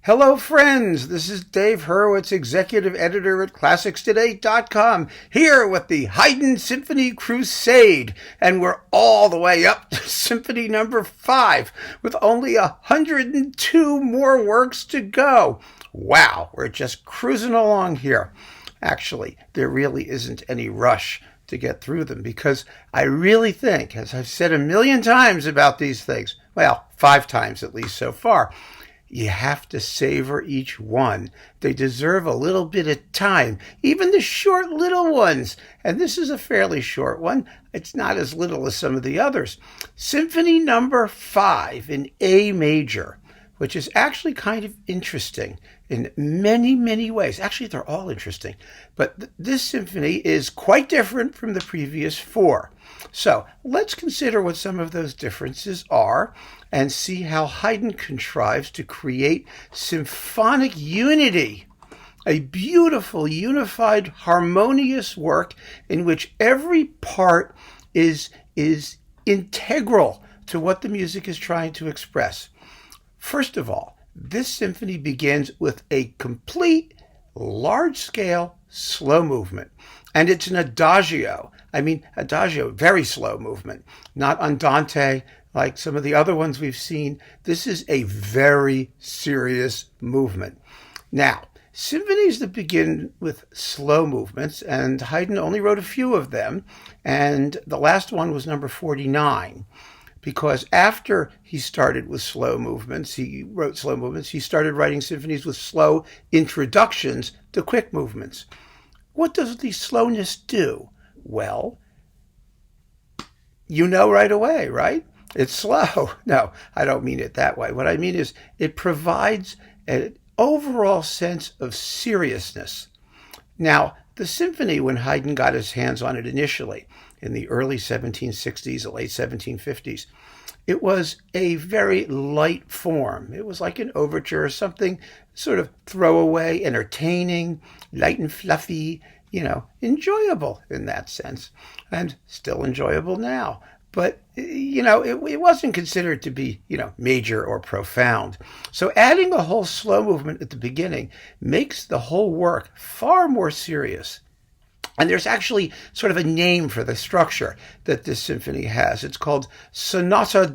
Hello, friends. This is Dave Hurwitz, executive editor at ClassicsToday.com, here with the Haydn Symphony Crusade, and we're all the way up to Symphony No. 5, with only 102 more works to go. Wow, we're just cruising along here. Actually, there really isn't any rush to get through them, because I really think, as I've said a million times about these things, well, 5 times at least so far, you have to savor each one. They deserve a little bit of time, even the short little ones. And this is a fairly short one. It's not as little as some of the others. Symphony No. 5 in A major, which is actually kind of interesting in many, many ways. Actually, they're all interesting. But this symphony is quite different from the previous 4. So let's consider what some of those differences are and see how Haydn contrives to create symphonic unity, a beautiful, unified, harmonious work in which every part is integral to what the music is trying to express. First of all, this symphony begins with a complete, large-scale, slow movement. And it's an adagio. Adagio, very slow movement, not andante like some of the other ones we've seen. This is a very serious movement. Now, symphonies that begin with slow movements, and Haydn only wrote a few of them, and the last one was number 49. Because after he started with slow movements, he started writing symphonies with slow introductions to quick movements. What does the slowness do? Well, you know right away, right? It's slow. No, I don't mean it that way. What I mean is it provides an overall sense of seriousness. Now, the symphony, when Haydn got his hands on it initially, in the early 1760s, the late 1750s, it was a very light form. It was like an overture, something sort of throwaway, entertaining, light and fluffy, enjoyable in that sense, and still enjoyable now. But, it wasn't considered to be, major or profound. So adding a whole slow movement at the beginning makes the whole work far more serious. And there's actually sort of a name for the structure that this symphony has. It's called Sonata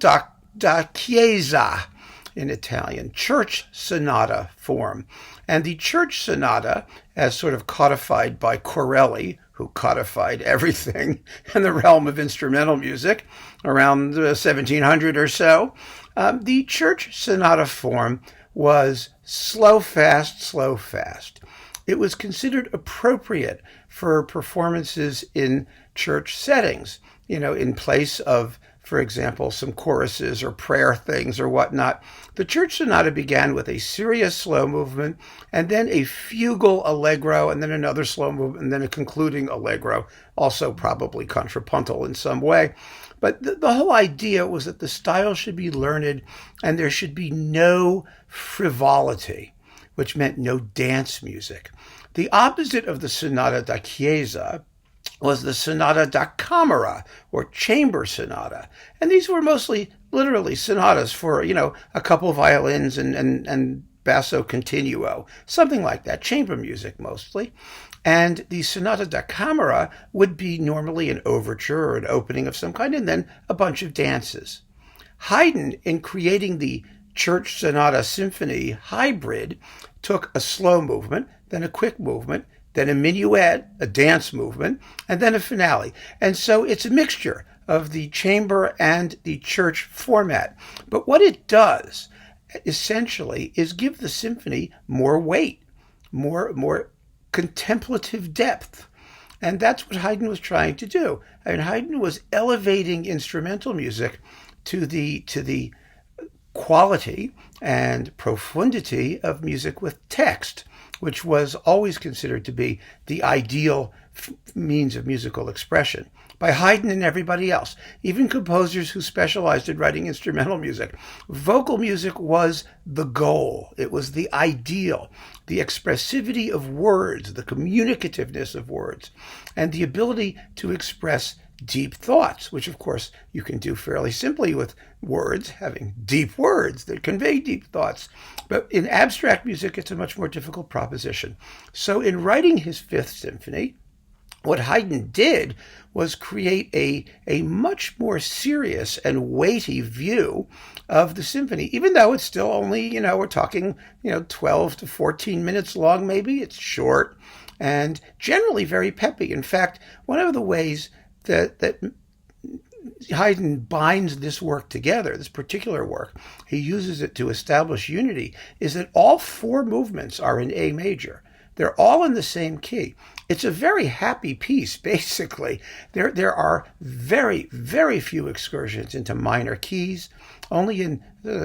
da Chiesa in Italian, church sonata form. And the church sonata, as sort of codified by Corelli, who codified everything in the realm of instrumental music around 1700 or so, the church sonata form was slow, fast, slow, fast. It was considered appropriate for performances in church settings, in place of, for example, some choruses or prayer things or whatnot. The church sonata began with a serious slow movement, and then a fugal allegro, and then another slow movement, and then a concluding allegro, also probably contrapuntal in some way. But the whole idea was that the style should be learned, and there should be no frivolity, which meant no dance music. The opposite of the Sonata da Chiesa was the Sonata da Camera, or chamber sonata. And these were mostly, literally, sonatas for, a couple violins and basso continuo, something like that, chamber music mostly. And the Sonata da Camera would be normally an overture or an opening of some kind, and then a bunch of dances. Haydn, in creating the Church Sonata Symphony hybrid, took a slow movement, then a quick movement, then a minuet, a dance movement, and then a finale. And so it's a mixture of the chamber and the church format. But what it does, essentially, is give the symphony more weight, more contemplative depth. And that's what Haydn was trying to do. Haydn was elevating instrumental music to the quality and profundity of music with text, which was always considered to be the ideal means of musical expression by Haydn and everybody else, even composers who specialized in writing instrumental music. Vocal music was the goal. It was the ideal, the expressivity of words, the communicativeness of words, and the ability to express deep thoughts, which of course you can do fairly simply with words, having deep words that convey deep thoughts. But in abstract music, it's a much more difficult proposition. So in writing his Fifth Symphony, what Haydn did was create a much more serious and weighty view of the symphony, even though it's still only, we're talking, 12 to 14 minutes long, maybe. It's short and generally very peppy. In fact, one of the ways that Haydn binds this work together, this particular work, he uses it to establish unity, is that all four movements are in A major. They're all in the same key. It's a very happy piece, basically. There are very, very few excursions into minor keys, only in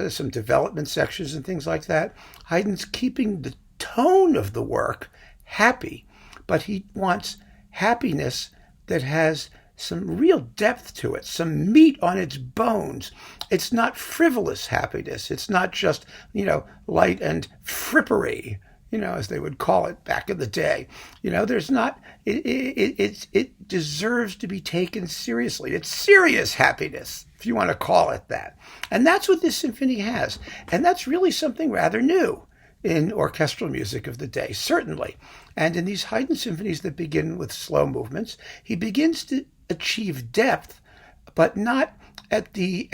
some development sections and things like that. Haydn's keeping the tone of the work happy, but he wants happiness that has some real depth to it, some meat on its bones. It's not frivolous happiness. It's not just, light and frippery, as they would call it back in the day. There's not, it deserves to be taken seriously. It's serious happiness, if you want to call it that. And that's what this symphony has. And that's really something rather new in orchestral music of the day, certainly. And in these Haydn symphonies that begin with slow movements, he begins to achieve depth, but not at the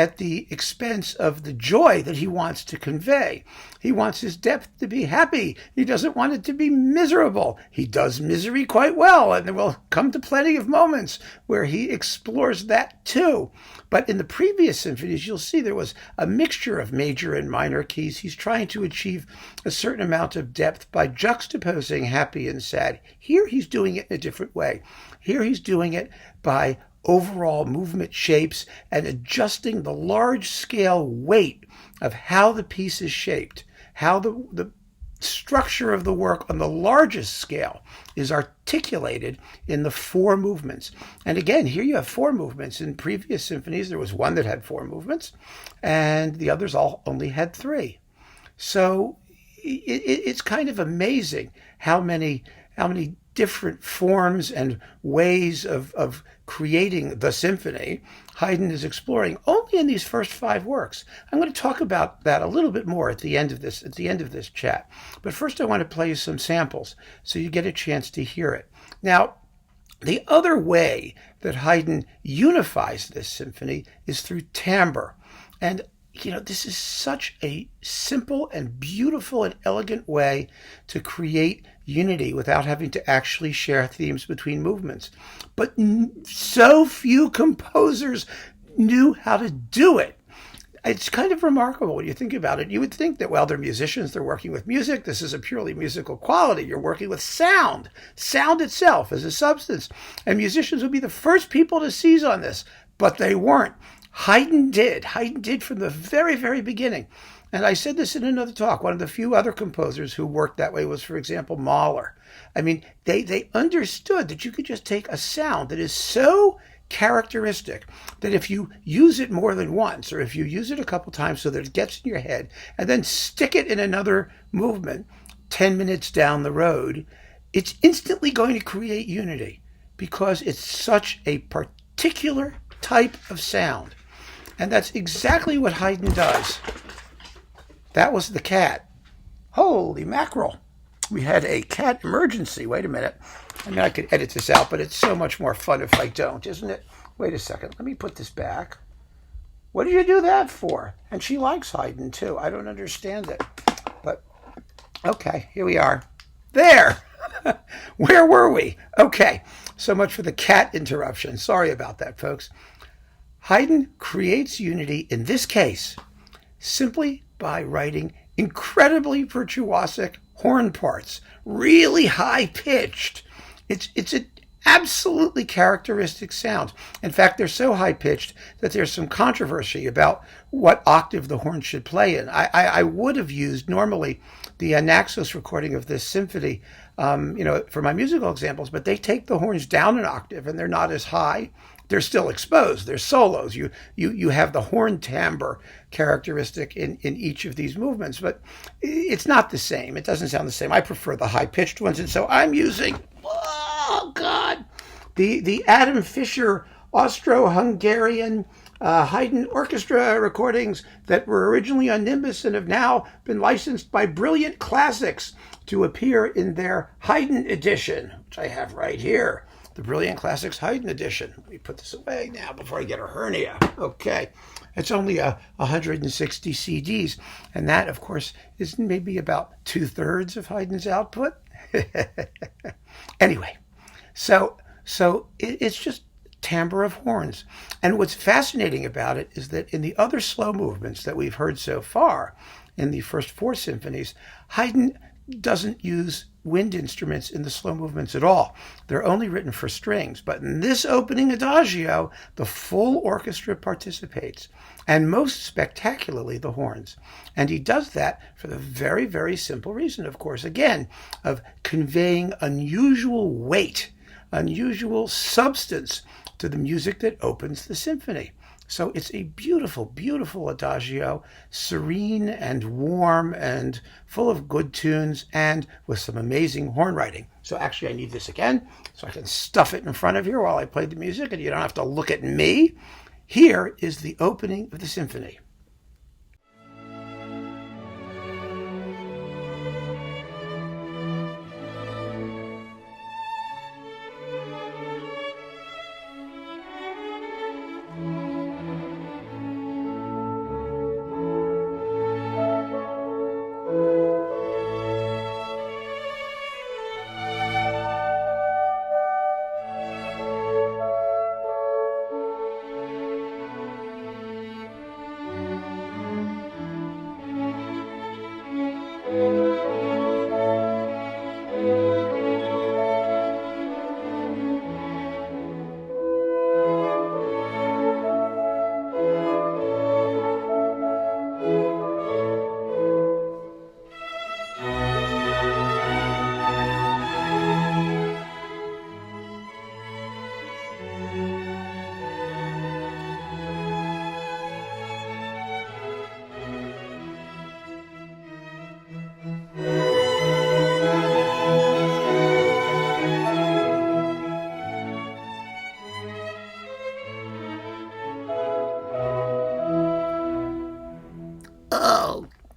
expense of the joy that he wants to convey. He wants his depth to be happy. He doesn't want it to be miserable. He does misery quite well, and there will come to plenty of moments where he explores that too. But in the previous symphonies, you'll see there was a mixture of major and minor keys. He's trying to achieve a certain amount of depth by juxtaposing happy and sad. Here he's doing it in a different way. Here he's doing it by overall movement shapes and adjusting the large-scale weight of how the piece is shaped, how the structure of the work on the largest scale is articulated in the four movements. And again, here you have four movements. In previous symphonies, there was one that had four movements, and the others all only had three. So it's kind of amazing how many different forms and ways of creating the symphony Haydn is exploring only in these first five works. I'm going to talk about that a little bit more at the end of this chat. But first I want to play you some samples so you get a chance to hear it. Now, the other way that Haydn unifies this symphony is through timbre. And this is such a simple and beautiful and elegant way to create unity without having to actually share themes between movements. But so few composers knew how to do it. It's kind of remarkable when you think about it. You would think that, they're musicians, they're working with music. This is a purely musical quality. You're working with sound itself as a substance. And musicians would be the first people to seize on this, but they weren't. Haydn did. Haydn did from the very, very beginning. And I said this in another talk. One of the few other composers who worked that way was, for example, Mahler. I mean, they understood that you could just take a sound that is so characteristic that if you use it more than once, or if you use it a couple times so that it gets in your head, and then stick it in another movement 10 minutes down the road, it's instantly going to create unity because it's such a particular type of sound. And that's exactly what Haydn does. That was the cat. Holy mackerel. We had a cat emergency. Wait a minute. I mean, I could edit this out, but it's so much more fun if I don't, isn't it? Wait a second. Let me put this back. What did you do that for? And she likes Haydn, too. I don't understand it. But, okay, here we are. There! Where were we? Okay, so much for the cat interruption. Sorry about that, folks. Haydn creates unity, in this case, simply by writing incredibly virtuosic horn parts, really high-pitched. It's an absolutely characteristic sound. In fact, they're so high-pitched that there's some controversy about what octave the horn should play in. I would have used, normally, the Naxos recording of this symphony, for my musical examples, but they take the horns down an octave, and they're not as high. They're still exposed. They're solos. You have the horn timbre characteristic in each of these movements, but it's not the same. It doesn't sound the same. I prefer the high-pitched ones, and so I'm using, the Adam Fisher Austro-Hungarian Haydn orchestra recordings that were originally on Nimbus and have now been licensed by Brilliant Classics to appear in their Haydn edition, which I have right here. The Brilliant Classics Haydn edition. Let me put this away now before I get a hernia. Okay. It's only 160 CDs, and that, of course, is maybe about 2/3 of Haydn's output. Anyway, so it's just timbre of horns. And what's fascinating about it is that in the other slow movements that we've heard so far, in the first 4 symphonies, Haydn doesn't use wind instruments in the slow movements at all. They're only written for strings. But in this opening Adagio, the full orchestra participates, and most spectacularly the horns. And he does that for the very, very simple reason, of course, again, of conveying unusual weight, unusual substance to the music that opens the symphony. So it's a beautiful, beautiful Adagio, serene and warm and full of good tunes and with some amazing horn writing. So actually I need this again so I can stuff it in front of you while I play the music and you don't have to look at me. Here is the opening of the symphony.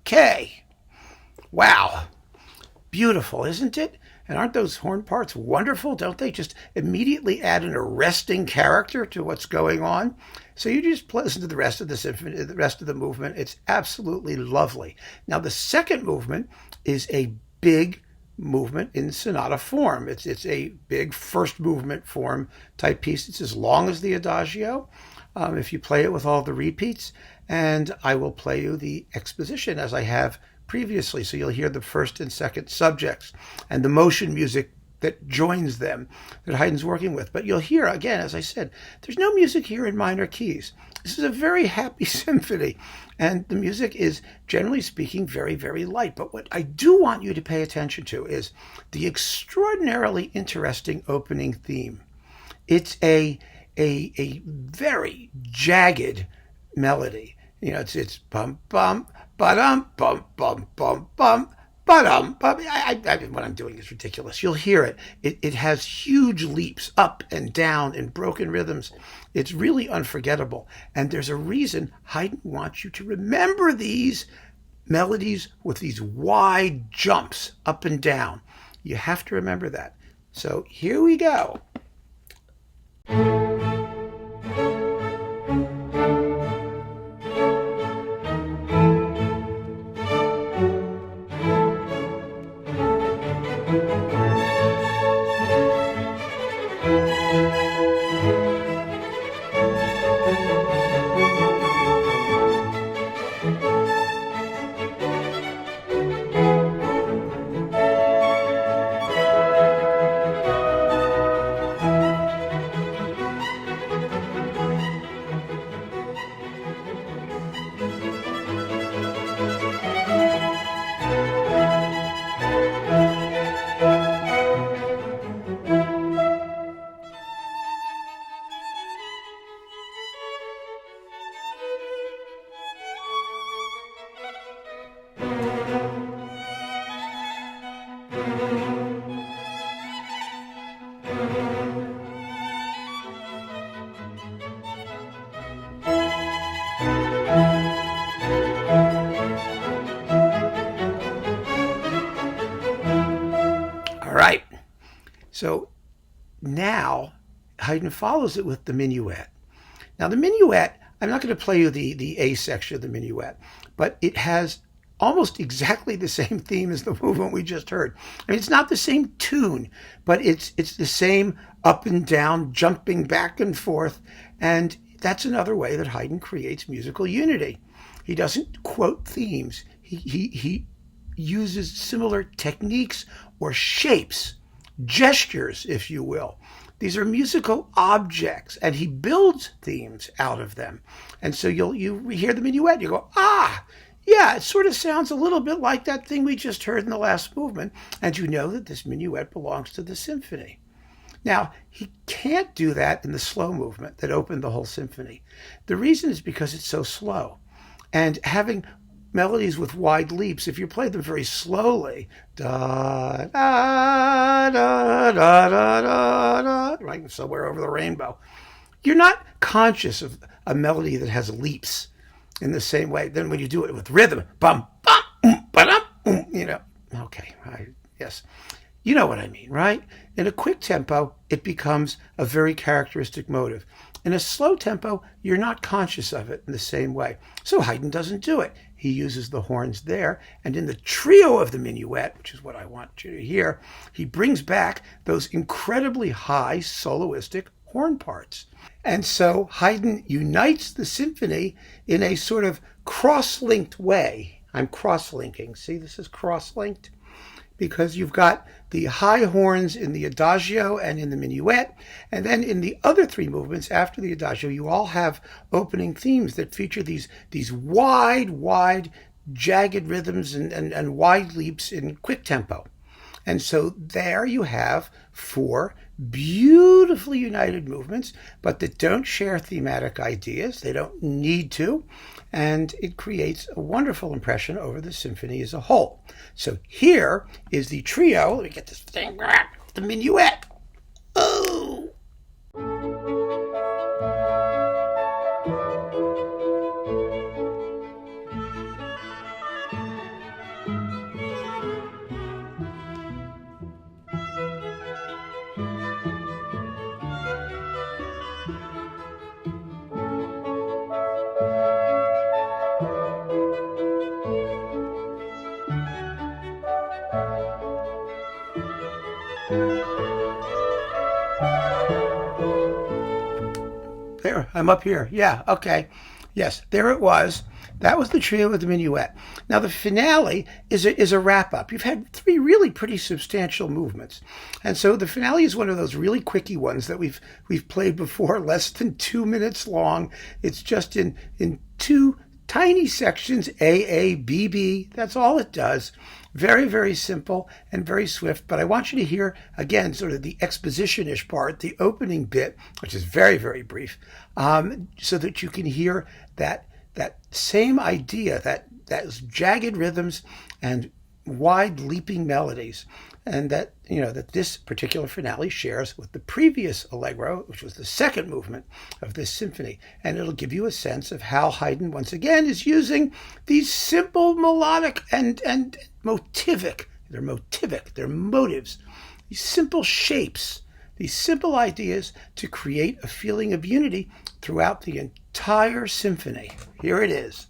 Okay. Wow. Beautiful, isn't it? And aren't those horn parts wonderful? Don't they just immediately add an arresting character to what's going on? So you just listen to the rest of the symphony, the rest of the movement. It's absolutely lovely. Now, the second movement is a big movement in sonata form. It's a big first movement form type piece. It's as long as the Adagio, if you play it with all the repeats. And I will play you the exposition as I have previously. So you'll hear the first and second subjects and the motion music that joins them that Haydn's working with. But you'll hear, again, as I said, there's no music here in minor keys. This is a very happy symphony. And the music is, generally speaking, very, very light. But what I do want you to pay attention to is the extraordinarily interesting opening theme. It's a very jagged melody. You know, it's bum bum ba-dum bum bum bum bum ba-dum bum. What I'm doing is ridiculous. You'll hear it. It has huge leaps up and down in broken rhythms. It's really unforgettable. And there's a reason Haydn wants you to remember these melodies with these wide jumps up and down. You have to remember that. So here we go. All right. So now Haydn follows it with the minuet. Now the minuet, I'm not going to play you the A section of the minuet, but it has almost exactly the same theme as the movement we just heard. I mean, it's not the same tune, but it's the same up and down, jumping back and forth, and that's another way that Haydn creates musical unity. He doesn't quote themes. He uses similar techniques or shapes, gestures, if you will. These are musical objects, and he builds themes out of them. And so you hear the minuet, you go, ah, yeah, it sort of sounds a little bit like that thing we just heard in the last movement, and you know that this minuet belongs to the symphony. Now, he can't do that in the slow movement that opened the whole symphony. The reason is because it's so slow. And having melodies with wide leaps, if you play them very slowly, da da da da da da da, right, somewhere over the rainbow, you're not conscious of a melody that has leaps in the same way. Then when you do it with rhythm, bum bum ba okay, yes, you know what I mean, right? In a quick tempo, it becomes a very characteristic motive. In a slow tempo, you're not conscious of it in the same way. So Haydn doesn't do it. He uses the horns there, and in the trio of the minuet, which is what I want you to hear, he brings back those incredibly high soloistic horn parts. And so Haydn unites the symphony in a sort of cross-linked way. I'm cross-linking. See, this is cross-linked because you've got the high horns in the Adagio and in the Minuet, and then in the other three movements after the Adagio, you all have opening themes that feature these wide, jagged rhythms and wide leaps in quick tempo. And so there you have four beautifully united movements, but that don't share thematic ideas. They don't need to. And it creates a wonderful impression over the symphony as a whole. So here is the trio. Let me get this thing, the minuet. Oh! There, I'm up here. Yeah, okay. Yes, there it was. That was the trio with the minuet. Now the finale is a wrap-up. You've had three really pretty substantial movements. And so the finale is one of those really quickie ones that we've played before, less than 2 minutes long. It's just in two tiny sections, A, B, B. That's all it does. Very, very simple and very swift. But I want you to hear, again, sort of the exposition-ish part, the opening bit, which is very, very brief, so that you can hear that same idea, that jagged rhythms and wide leaping melodies, and that this particular finale shares with the previous allegro, which was the second movement of this symphony. And it'll give you a sense of how Haydn once again is using these simple melodic and motivic, they're motives, these simple shapes, these simple ideas to create a feeling of unity throughout the entire symphony. Here it is.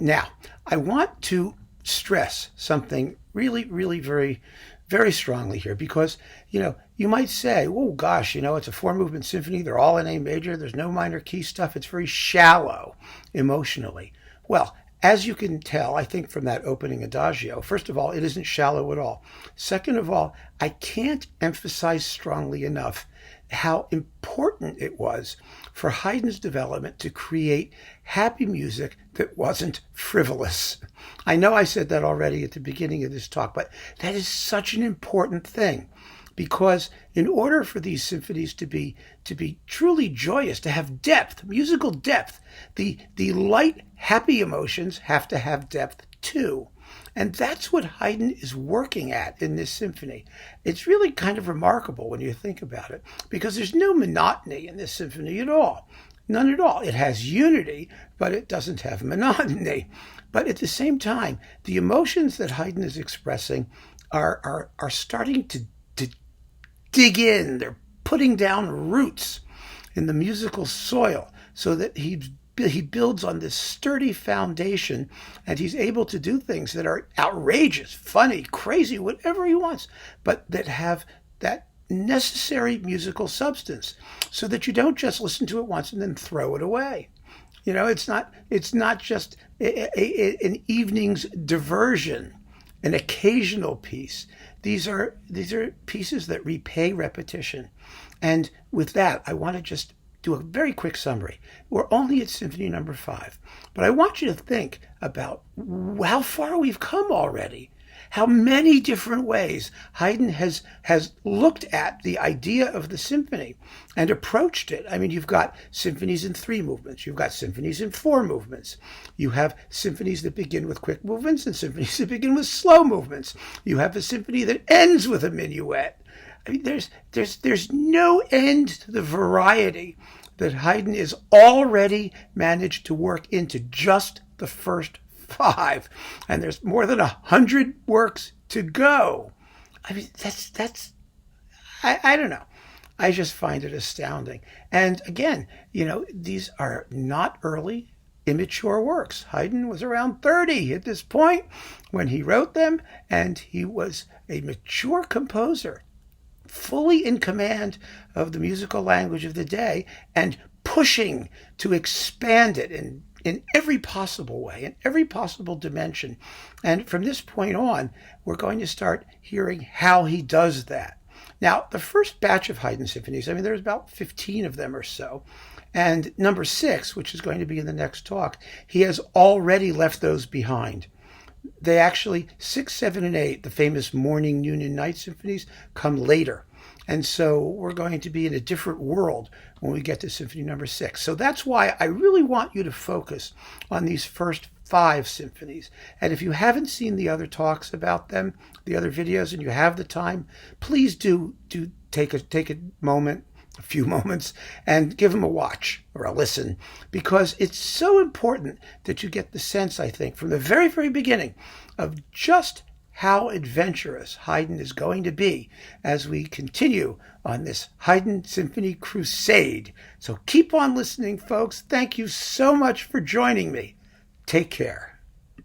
Now, I want to stress something really, really very, very strongly here because, you might say, oh gosh, it's a 4-movement symphony. They're all in A major. There's no minor key stuff. It's very shallow emotionally. Well, as you can tell, I think from that opening Adagio, first of all, it isn't shallow at all. Second of all, I can't emphasize strongly enough how important it was for Haydn's development to create happy music that wasn't frivolous. I know I said that already at the beginning of this talk, but that is such an important thing because in order for these symphonies to be truly joyous, to have depth, musical depth, the light, happy emotions have to have depth too. And that's what Haydn is working at in this symphony. It's really kind of remarkable when you think about it, because there's no monotony in this symphony at all. None at all. It has unity, but it doesn't have monotony. But at the same time, the emotions that Haydn is expressing are starting to dig in. They're putting down roots in the musical soil so that he builds on this sturdy foundation, and he's able to do things that are outrageous, funny, crazy, whatever he wants, but that have that necessary musical substance, so that you don't just listen to it once and then throw it away. You know, it's not just an evening's diversion, an occasional piece. These are pieces that repay repetition. And with that, I want to just do a very quick summary. We're only at Symphony No. 5, but I want you to think about how far we've come already, how many different ways Haydn has looked at the idea of the symphony and approached it. I mean, you've got symphonies in 3 movements. You've got symphonies in 4 movements. You have symphonies that begin with quick movements and symphonies that begin with slow movements. You have a symphony that ends with a minuet. I mean, there's no end to the variety that Haydn has already managed to work into just the first 5, and there's more than 100 works to go. I mean, I don't know. I just find it astounding. And again, you know, these are not early, immature works. Haydn was around 30 at this point when he wrote them, and he was a mature composer, fully in command of the musical language of the day and pushing to expand it in every possible way, in every possible dimension. And from this point on, we're going to start hearing how he does that. Now, the first batch of Haydn symphonies, I mean, there's about 15 of them or so. And number 6, which is going to be in the next talk, he has already left those behind. They actually, 6, 7, and 8, the famous morning, noon, and night symphonies, come later. And so we're going to be in a different world when we get to Symphony No. 6. So that's why I really want you to focus on these first 5 symphonies. And if you haven't seen the other talks about them, the other videos, and you have the time, please do take a moment, a few moments, and give them a watch or a listen, because it's so important that you get the sense, I think, from the very, very beginning of just how adventurous Haydn is going to be as we continue on this Haydn Symphony Crusade. So keep on listening, folks. Thank you so much for joining me. Take care.